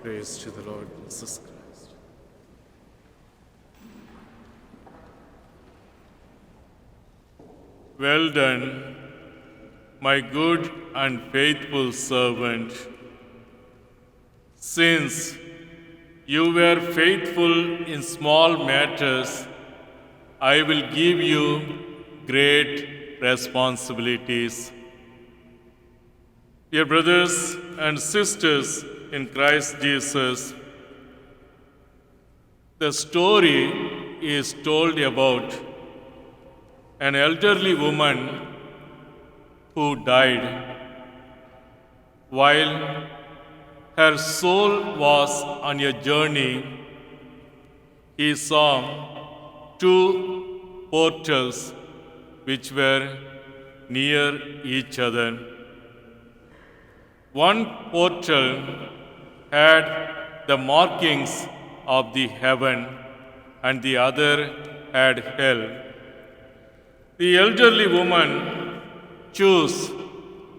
Praise to the Lord Jesus Christ. Well done, my good and faithful servant. Since you were faithful in small matters, I will give you great responsibilities. Dear brothers and sisters in Christ Jesus, the story is told about an elderly woman who died while her soul was on a journey. He saw two portals which were near each other. One portal had the markings of the heaven and the other had hell. The elderly woman chose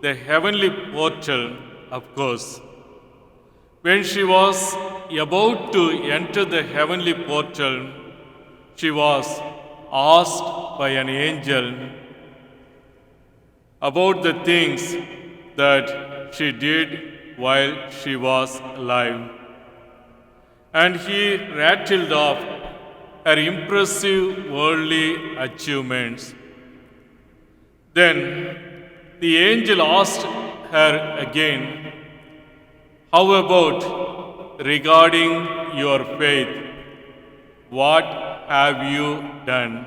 the heavenly portal, of course. When she was about to enter the heavenly portal, she was asked by an angel about the things that she did while she was alive. And he rattled off her impressive worldly achievements. Then the angel asked her again, "How about regarding your faith? What have you done?"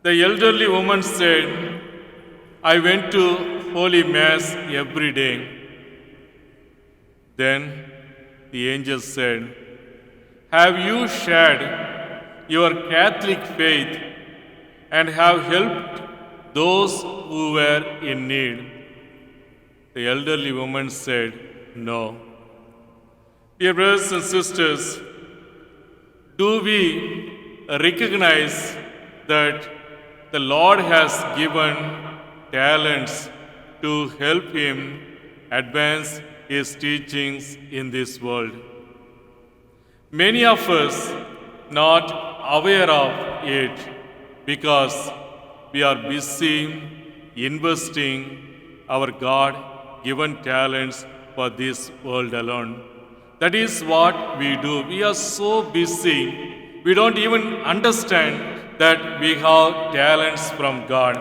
The elderly woman said, "I went to Holy Mass every day." Then the angel said, "Have you shared your Catholic faith and have helped those who were in need?" The elderly woman said, "No." Dear brothers and sisters, do we recognize that the Lord has given talents to help him advance his teachings in this world? Many of us not aware of it because we are busy investing our God-given talents for this world alone. That is what we do. We are so busy, we don't even understand that we have talents from God.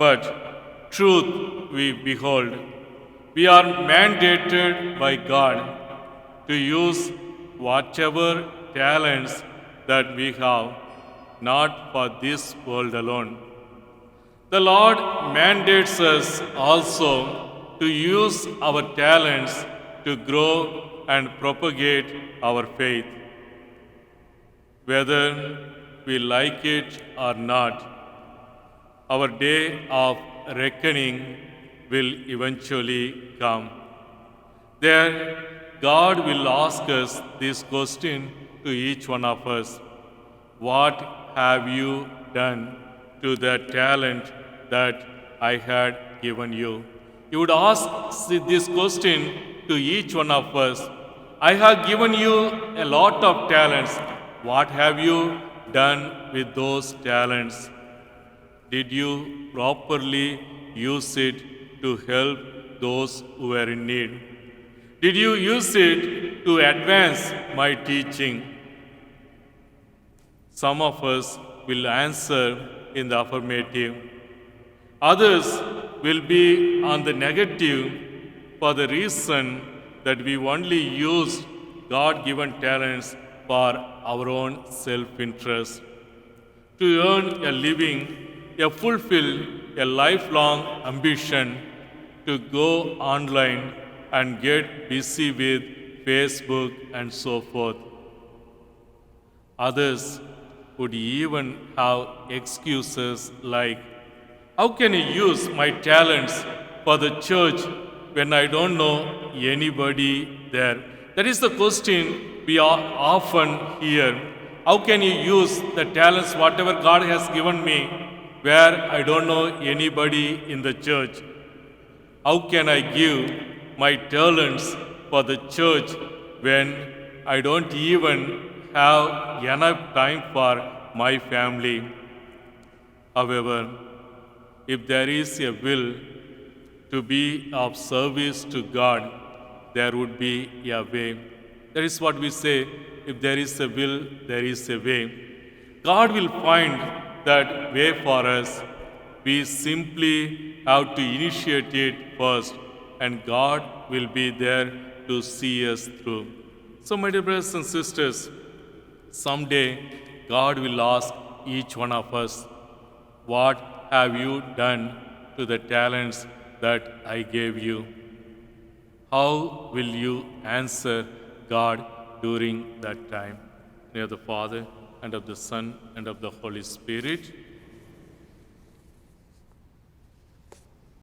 But truth we behold. We are mandated by God to use whatever talents that we have, not for this world alone. The Lord mandates us also to use our talents to grow and propagate our faith. Whether we like it or not, our day of reckoning will eventually come. There, God will ask us this question to each one of us: "What have you done to the talent that I had given you?" He would ask this question to each one of us. "I have given you a lot of talents. What have you done with those talents? Did you properly use it to help those who were in need? Did you use it to advance my teaching?" Some of us will answer in the affirmative. Others will be on the negative for the reason that we only used God-given talents for our own self-interest. To earn a living, fulfill a lifelong ambition to go online and get busy with Facebook and so forth. Others would even have excuses like, "How can I use my talents for the church when I don't know anybody there?" That is the question we often hear. How can you use the talents, whatever God has given me, where I don't know anybody in the church? How can I give my talents for the church when I don't even have enough time for my family. However, if there is a will to be of service to God, there would be a way. That is what we say, if there is a will, there is a way. God will find that way for us. We simply have to initiate it first, and God will be there to see us through. So, my dear brothers and sisters, someday God will ask each one of us, what have you done to the talents that I gave you? How will you answer God during that time? In the name of the Father, and of the Son, and of the Holy Spirit.